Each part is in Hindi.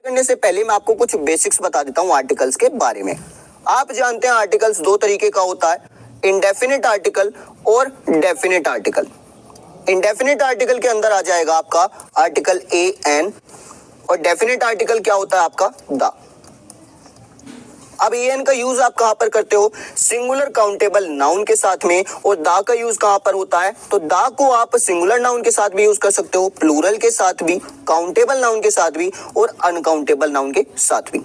करने से पहले मैं आपको कुछ बेसिक्स बता देता हूँ आर्टिकल्स के बारे में। आप जानते हैं आर्टिकल्स दो तरीके का होता है, इंडेफिनिट आर्टिकल और डेफिनिट आर्टिकल। इंडेफिनिट आर्टिकल के अंदर आ जाएगा आपका आर्टिकल ए एन, और डेफिनिट आर्टिकल क्या होता है आपका द। अब ए एन का यूज आप कहां पर करते हो, सिंगुलर काउंटेबल नाउन के साथ में, और दा का यूज कहां पर होता है, तो दा को आप सिंगुलर नाउन के साथ भी यूज कर सकते हो, प्लूरल के साथ भी, काउंटेबल नाउन के साथ भी, और अनकाउंटेबल नाउन के साथ भी।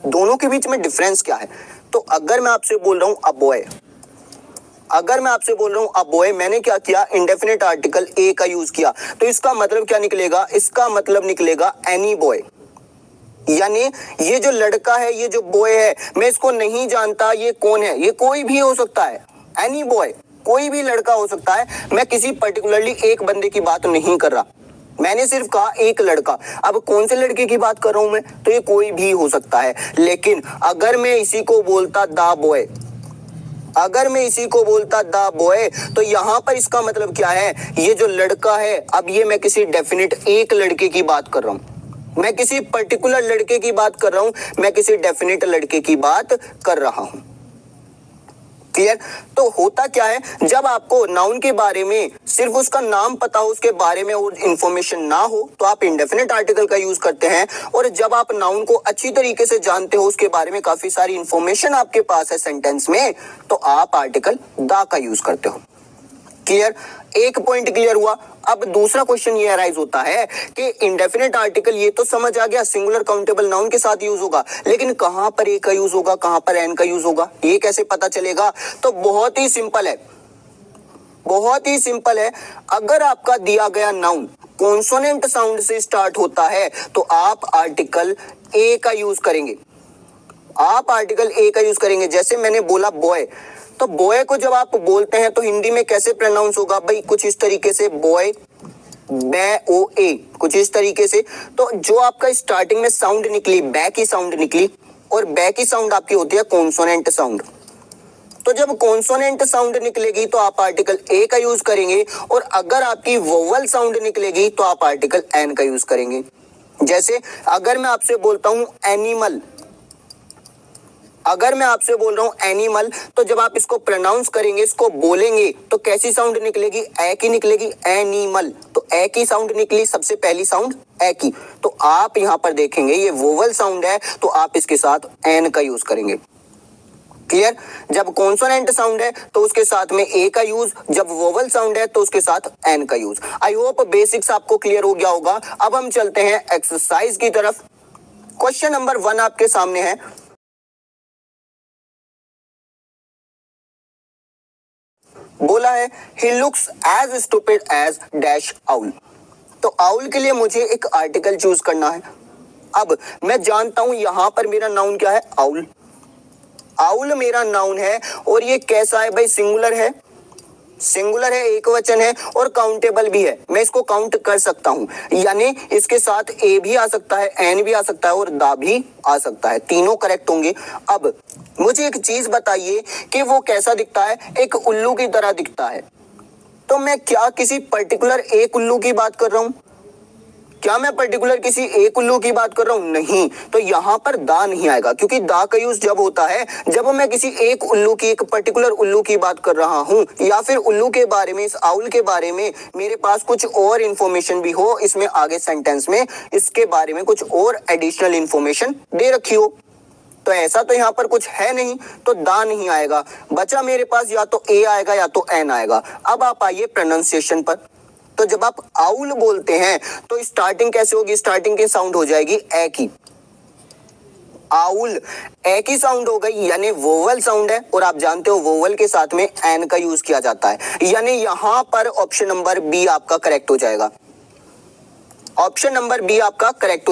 दोनों के बीच में डिफरेंस क्या है, तो अगर मैं आपसे बोल रहा हूं अ बॉय, मैंने क्या किया, इंडेफिनिट आर्टिकल ए का यूज किया, तो इसका मतलब क्या निकलेगा, इसका मतलब निकलेगा एनी बॉय। यानी ये जो लड़का है, ये जो बॉय है, मैं इसको नहीं जानता ये कौन है, ये कोई भी हो सकता है, एनी बॉय, कोई भी लड़का हो सकता है। मैं किसी पर्टिकुलरली एक बंदे की बात नहीं कर रहा, मैंने सिर्फ कहा एक लड़का। अब कौन से लड़के की बात कर रहा हूं मैं, तो ये कोई भी हो सकता है। लेकिन अगर मैं इसी को बोलता द बॉय, तो यहां पर इसका मतलब क्या है, ये जो लड़का है, अब ये मैं किसी डेफिनेट एक लड़के की बात कर रहा हूं, मैं किसी पर्टिकुलर लड़के की बात कर रहा हूं, मैं किसी डेफिनेट लड़के की बात कर रहा हूं। क्लियर? तो होता क्या है, जब आपको नाउन के बारे में सिर्फ उसका नाम पता हो, उसके बारे में और इंफॉर्मेशन ना हो, तो आप इंडेफिनिट आर्टिकल का यूज करते हैं। और जब आप नाउन को अच्छी तरीके से जानते हो, उसके बारे में काफी सारी इंफॉर्मेशन आपके पास है सेंटेंस में, तो आप आर्टिकल द का यूज करते हो। क्लियर? एक पॉइंट क्लियर हुआ। अब दूसरा क्वेश्चन ये अराइज होता है कि इंडेफिनिट आर्टिकल ये तो समझ आ गया, सिंगुलर काउंटेबल नाउन के साथ यूज होगा, लेकिन कहां पर ए का यूज होगा, कहां पर एन का यूज होगा, ये कैसे पता चलेगा? तो बहुत ही सिंपल है, अगर आपका दिया गया नाउन कॉन्सोनेंट साउंड से स्टार्ट होता है, तो आप आर्टिकल ए का यूज करेंगे। जैसे मैंने बोला बॉय, तो बॉय को जब आप बोलते हैं तो हिंदी में कैसे प्रोनाउंस होगा भाई, कुछ इस तरीके से, बॉय बै ओ ए, कुछ इस तरीके से। तो जो आपका स्टार्टिंग में साउंड निकली, बै की साउंड निकली, और बै की साउंड आपकी होती है कॉन्सोनेंट साउंड। तो जब कॉन्सोनेंट साउंड निकलेगी तो आप आर्टिकल ए का यूज करेंगे, और अगर आपकी वोवल साउंड निकलेगी तो आप आर्टिकल एन का यूज करेंगे। जैसे अगर मैं आपसे बोलता हूं एनिमल, तो जब आप इसको प्रोनाउंस करेंगे, इसको बोलेंगे, तो कैसी साउंड निकलेगी, ए की निकलेगी, एनिमल। तो ए की साउंड निकली, सबसे पहली साउंड ए की। तो आप यहां पर देखेंगे ये वोवल साउंड है, तो आप इसके साथ एन का यूज करेंगे। क्लियर? जब कॉन्सोनेंट साउंड है तो उसके साथ में ए का यूज, जब वोवल साउंड है तो उसके साथ एन का यूज। आई होप बेसिक्स आपको क्लियर हो गया होगा। अब हम चलते हैं एक्सरसाइज की तरफ। क्वेश्चन नंबर 1 आपके सामने है, बोला है he looks as stupid as dash owl. तो आउल के लिए मुझे एक आर्टिकल चूज करना है। अब मैं जानता हूं यहां पर मेरा नाउन क्या है, आउल मेरा नाउन है, और ये कैसा है भाई, सिंगुलर है, एक वचन है, और काउंटेबल भी है, मैं इसको काउंट कर सकता हूं। यानी इसके साथ ए भी आ सकता है, एन भी आ सकता है, और दा भी आ सकता है, तीनों करेक्ट होंगे। अब मुझे एक चीज बताइए कि वो कैसा दिखता है, एक उल्लू की तरह दिखता है। तो मैं क्या किसी पर्टिकुलर एक उल्लू की बात कर रहा हूं, किसी एक उल्लू की बात कर रहा हूं? नहीं। तो यहां पर दा नहीं आएगा, क्योंकि दा का यूज जब होता है जब मैं किसी एक उल्लू की, एक पर्टिकुलर उल्लू की बात कर रहा हूं, या फिर उल्लू के बारे में, इस आउल के बारे में मेरे पास कुछ और इंफॉर्मेशन भी हो, इसमें आगे सेंटेंस में इसके बारे में कुछ और एडिशनल इंफॉर्मेशन दे रखी हो। तो ऐसा तो यहां पर कुछ है नहीं, तो दा नहीं आएगा। बचा मेरे पास या तो ए आएगा या तो एन आएगा। अब आप आइए प्रोनाउंसिएशन पर। तो जब आप आउल बोलते हैं तो स्टार्टिंग कैसे होगी, स्टार्टिंग की साउंड हो जाएगी ए की, आउल ए की साउंड हो गई, यानी वोवल साउंड है, और आप जानते हो वोवल के साथ में एन का यूज किया जाता है। यानी यहां पर ऑप्शन नंबर बी आपका करेक्ट हो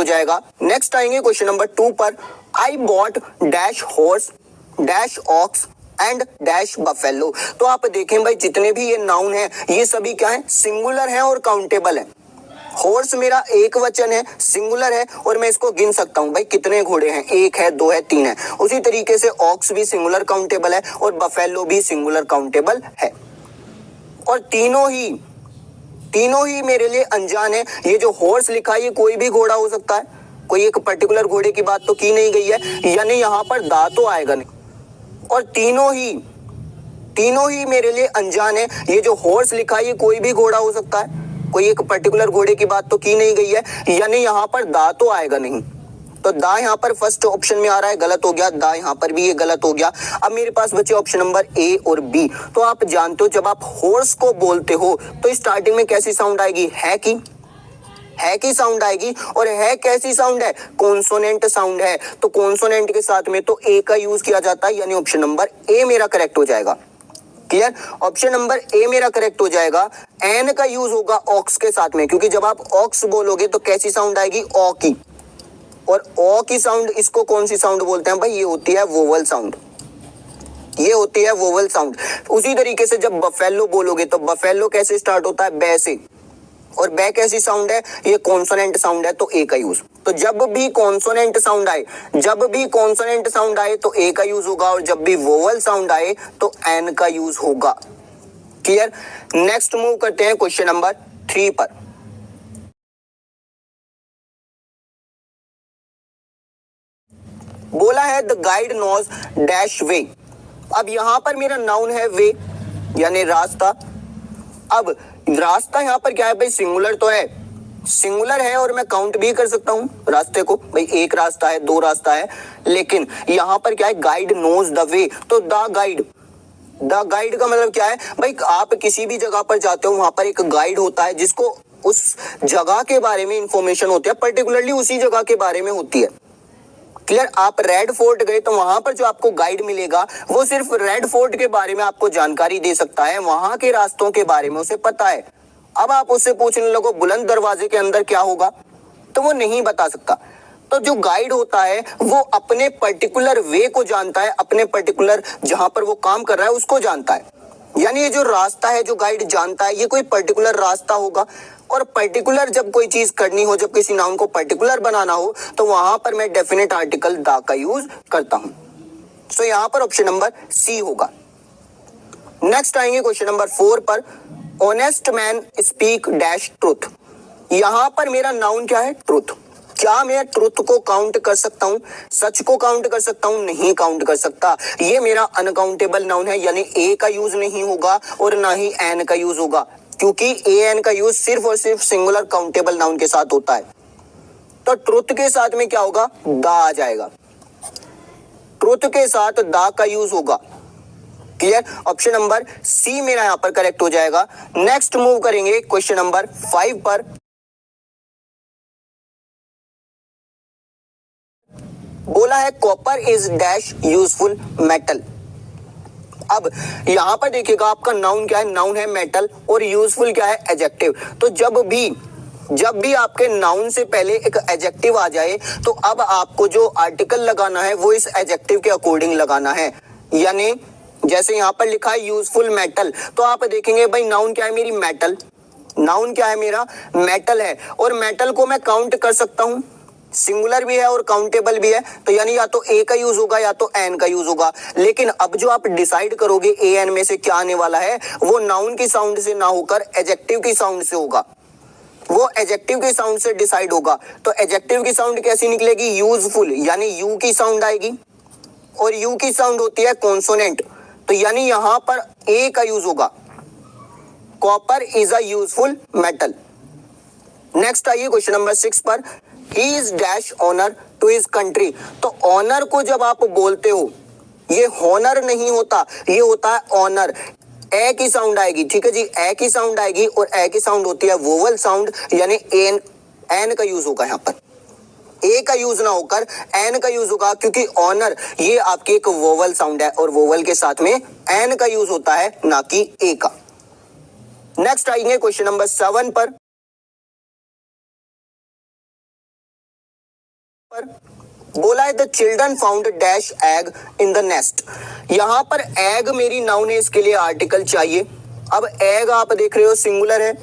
जाएगा। नेक्स्ट आएंगे क्वेश्चन नंबर 2 पर। I bought dash horse dash ox and dash buffalo. तो आप देखें भाई, जितने भी ये नाउन है ये सभी क्या है, सिंगुलर है और काउंटेबल है। हॉर्स मेरा एक वचन है, सिंगुलर है, और मैं इसको गिन सकता हूं भाई कितने घोड़े हैं, 1 है, 2 है, 3 है। उसी तरीके से ऑक्स भी सिंगुलर काउंटेबल है, और बफेलो भी सिंगुलर काउंटेबल है, और तीनों ही मेरे लिए अनजान है। ये जो हॉर्स लिखा है ये कोई भी घोड़ा हो सकता है, कोई एक पर्टिकुलर घोड़े की बात तो की नहीं गई है, यानी यहाँ पर दा तो आएगा नहीं। और तीनों ही मेरे लिए अनजान है। ये जो हॉर्स लिखा है ये कोई भी घोड़ा हो सकता है, कोई एक पर्टिकुलर घोड़े की बात तो की नहीं गई है, यानी यहाँ पर दा तो आएगा नहीं। तो दा यहाँ पर फर्स्ट ऑप्शन में आ रहा है, गलत हो गया। दा यहाँ पर भी ये गलत हो गया। अब मेरे पास बचे ऑप्शन नंबर ए और बी। तो आप जानते हो जब आप हॉर्स को बोलते हो तो स्टार्टिंग में कैसी साउंड आएगी, है की साउंड आएगी। और है कैसी साउंड है, कॉन्सोनेंट साउंड है। तो कॉन्सोनेंट के साथ में तो ए का यूज किया जाता है, यानी ऑप्शन नंबर ए मेरा करेक्ट हो जाएगा। क्लियर, ऑप्शन नंबर ए मेरा करेक्ट हो जाएगा। एन का यूज होगा ऑक्स के साथ में, क्योंकि जब आप ऑक्स बोलोगे तो कैसी साउंड आएगी, ओ की। और ओ की साउंड, इसको कौन सी साउंड बोलते हैं भाई, ये होती है वोवल साउंड, ये होती है वोवल साउंड। उसी तरीके से जब बफेलो बोलोगे तो बफेलो कैसे स्टार्ट होता है, बै से। और बै कैसी साउंड है, ये कॉन्सोनेंट साउंड है, तो ए का यूज। तो जब भी कॉन्सोनेंट साउंड आए तो ए का यूज होगा, और जब भी वोवल साउंड आए तो एन का यूज होगा। क्लियर, नेक्स्ट मूव करते हैं क्वेश्चन नंबर 3 पर। बोला है द गाइड नोज डैश वे। अब यहां पर मेरा नाउन है वे, यानी रास्ता। अब रास्ता यहाँ पर क्या है भाई, सिंगुलर तो है, सिंगुलर है और मैं काउंट भी कर सकता हूँ रास्ते को, भाई एक रास्ता है, दो रास्ता है। लेकिन यहाँ पर क्या है, गाइड नोज द वे, तो द गाइड का मतलब क्या है भाई, आप किसी भी जगह पर जाते हो वहां पर एक गाइड होता है जिसको उस जगह के बारे में इंफॉर्मेशन होती है, पर्टिकुलरली उसी जगह के बारे में होती है। क्लियर, आप रेड फोर्ट गए तो वहां पर जो आपको गाइड मिलेगा वो सिर्फ रेड फोर्ट के बारे में आपको जानकारी दे सकता है, वहां के रास्तों के बारे में उसे पता है। अब आप उससे पूछने लगो बुलंद दरवाजे के अंदर क्या होगा, तो वो नहीं बता सकता। तो जो गाइड होता है वो अपने पर्टिकुलर वे को जानता है, अपने पर्टिकुलर जहां पर वो काम कर रहा है उसको जानता है। यानी ये जो रास्ता है जो गाइड जानता है, ये कोई पर्टिकुलर रास्ता होगा। और पर्टिकुलर जब कोई चीज करनी हो, जब किसी नाउन को पर्टिकुलर बनाना हो, तो वहां पर मैं डेफिनेट आर्टिकल द का यूज करता हूं। सो यहां पर ऑप्शन नंबर सी होगा। नेक्स्ट आएंगे क्वेश्चन नंबर 4 पर। Honest man speak dash truth. यहां पर मेरा नाउन क्या है, ट्रुथ। क्या मैं ट्रुथ को काउंट कर सकता हूं, सच को काउंट कर सकता हूं, नहीं काउंट कर सकता। ये मेरा अनकाउंटेबल नाउन है, यानी ए का यूज नहीं होगा और ना ही एन का यूज होगा, क्योंकि ए एन का यूज सिर्फ और सिर्फ सिंगुलर काउंटेबल नाउन के साथ होता है। तो ट्रुथ के साथ में क्या होगा, दा आ जाएगा, ट्रुथ के साथ दा का यूज होगा। क्लियर, ऑप्शन नंबर सी मेरा यहां पर करेक्ट हो जाएगा। नेक्स्ट मूव करेंगे क्वेश्चन नंबर 5 पर। बोला है copper is dash useful metal. अब यहां पर देखिएगा आपका नाउन क्या है, नाउन है मेटल, और यूजफुल क्या है, एडजेक्टिव। तो जब भी आपके नाउन से पहले एक एडजेक्टिव आ जाए तो अब आपको जो आर्टिकल लगाना है वो इस एडजेक्टिव के अकॉर्डिंग लगाना है। यानी जैसे यहां पर लिखा है यूजफुल मेटल, तो आप देखेंगे भाई नाउन क्या है मेरी, मेटल। नाउन क्या है मेरा, मेटल है। और मेटल को मैं काउंट कर सकता हूं, सिंगुलर भी है और काउंटेबल भी है, तो यानी या तो ए का यूज होगा या तो एन का यूज होगा। लेकिन अब जो आप डिसाइड करोगे ए एन में से क्या आने वाला है, वो नाउन की साउंड से ना होकर एडजेक्टिव की साउंड से होगा, वो एडजेक्टिव की साउंड से डिसाइड होगा। तो एडजेक्टिव की साउंड कैसी निकलेगी, यूजफुल, यानी यू की साउंड आएगी, और यू की साउंड होती है कॉन्सोनेंट, तो यानी यहां पर ए का यूज होगा। Copper is a useful metal. Next आइए क्वेश्चन नंबर 6 पर। He is dash honour to his country. तो ऑनर को जब आप बोलते हो, ये हॉनर नहीं होता, ये होता है ऑनर। ए की साउंड आएगी, ठीक है जी, ए की साउंड आएगी, और ए की साउंड होती है वोवल साउंड, यानी एन का यूज होगा। यहां पर ए का यूज ना होकर एन का यूज होगा, क्योंकि ऑनर ये आपकी एक वोवल साउंड है, और वोवल के साथ में एन का यूज होता है, ना कि ए का। नेक्स्ट आएंगे क्वेश्चन नंबर 7 पर। बोला है the children found dash egg in the nest. यहां पर एग मेरी नाउन है, इसके लिए आर्टिकल चाहिए। अब एग आप देख रहे हो सिंगुलर है,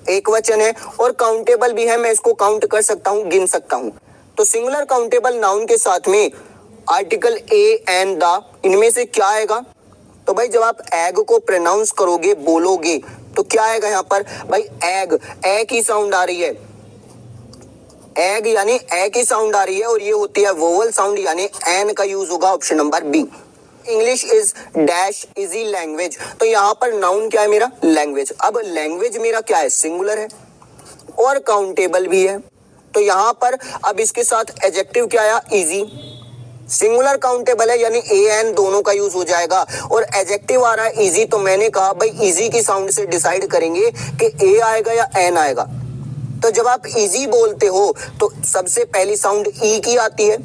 एक वचन है, और काउंटेबल भी है, मैं इसको काउंट कर सकता हूं, गिन सकता हूं। तो सिंगुलर काउंटेबल नाउन के साथ में आर्टिकल ए एंड द, इनमें से क्या आएगा, तो भाई जब आप एग को प्रोनाउंस करोगे, बोलोगे, तो क्या आएगा यहां पर भाई, एग, ए की साउंड आ रही है, एग यानी ए की साउंड आ रही है और ये होती है वोवल साउंड यानी एन का यूज होगा option number b. English is dash easy language, तो यहाँ पर नाउन क्या है मेरा, लैंग्वेज। अब लैंग्वेज मेरा क्या है, सिंगुलर है और काउंटेबल भी है, तो यहाँ पर अब इसके साथ एडजेक्टिव क्या आया, इजी। सिंगुलर काउंटेबल है यानी ए एन दोनों का यूज हो जाएगा और एडजेक्टिव आ रहा है इजी, तो मैंने कहा भाई इजी की साउंड से डिसाइड करेंगे कि ए आएगा या एन आएगा। तो जब आप इजी बोलते हो तो सबसे पहली साउंड ई की आती है,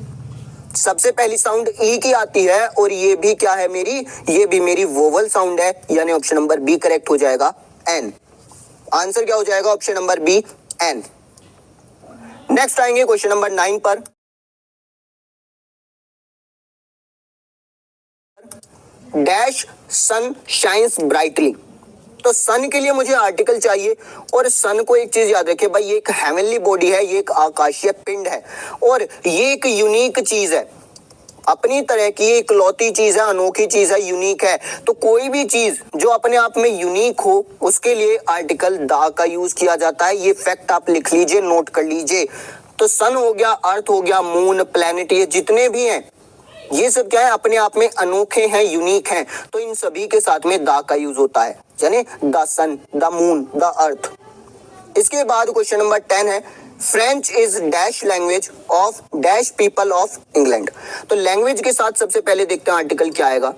सबसे पहली साउंड ई की आती है और ये भी क्या है मेरी, ये भी मेरी वोवल साउंड है, यानी ऑप्शन नंबर बी करेक्ट हो जाएगा, एन। आंसर क्या हो जाएगा, option number b, an. Next आएंगे क्वेश्चन नंबर 9 पर। डैश सन शाइन्स ब्राइटली, तो सन के लिए मुझे आर्टिकल चाहिए और सन को एक चीज याद रखिए भाई, ये एक हेवनली बॉडी है, ये एक आकाशीय पिंड है और ये एक यूनिक चीज है, अपनी तरह की इकलौती चीज है, अनोखी चीज है, यूनिक है। तो कोई भी चीज जो अपने आप में यूनिक हो उसके लिए आर्टिकल दा का यूज किया जाता है। ये फैक्ट आप लिख लीजिए, नोट कर लीजिए। तो सन हो गया, अर्थ हो गया, मून, प्लैनेट, ये जितने भी हैं ये सब क्या है, अपने आप में अनोखे हैं, यूनिक हैं, तो इन सभी के साथ में दा का यूज होता है, यानी the sun, the moon, the earth. इसके बाद क्वेश्चन नंबर 10 है, French is dash language of dash people of England. तो लैंग्वेज के साथ सबसे पहले देखते हैं आर्टिकल क्या आएगा।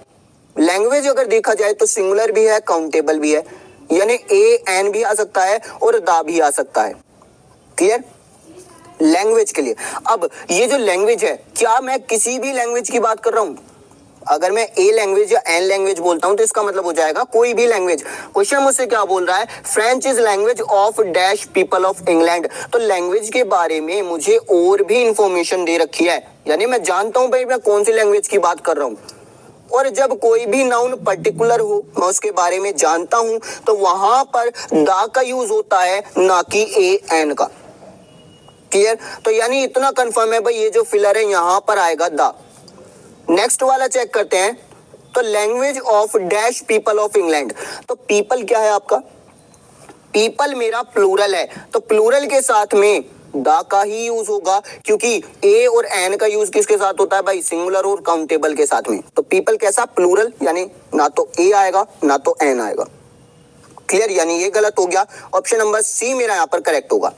लैंग्वेज अगर देखा जाए तो सिंगुलर भी है, काउंटेबल भी है, यानी ए एन भी आ सकता है और दा भी आ सकता है। क्लियर, लैंग्वेज के लिए। अब ये जो लैंग्वेज है, क्या मैं किसी भी लैंग्वेज की बात कर रहा हूं? अगर मैं ए लैंग्वेज या एन लैंग्वेज बोलता हूं तो इसका मतलब हो जाएगा कोई भी लैंग्वेज। क्वेश्चन मुझसे क्या बोल रहा है, French is language of dash people of England. तो लैंग्वेज के बारे में मुझे और भी इंफॉर्मेशन दे रखी है, यानी मैं जानता हूं भाई मैं कौन सी लैंग्वेज की बात कर रहा हूं। और जब कोई भी नाउन पर्टिकुलर हो, मैं उसके बारे में जानता हूं, तो वहां पर दा का यूज होता है, ना कि ए एन का। क्लियर, तो यानी इतना कंफर्म है भाई, ये जो फिलर है यहां पर आएगा दा। नेक्स्ट वाला चेक करते हैं, तो language of dash people of England. तो पीपल क्या है आपका, पीपल मेरा प्लूरल है, तो प्लूरल के साथ में दा का ही यूज होगा, क्योंकि ए और एन का यूज किसके साथ होता है भाई, सिंगुलर और काउंटेबल के साथ में। तो पीपल कैसा, प्लूरल, यानी ना तो ए आएगा ना तो एन आएगा। क्लियर, यानी ये गलत हो गया, ऑप्शन नंबर सी मेरा यहां पर करेक्ट होगा।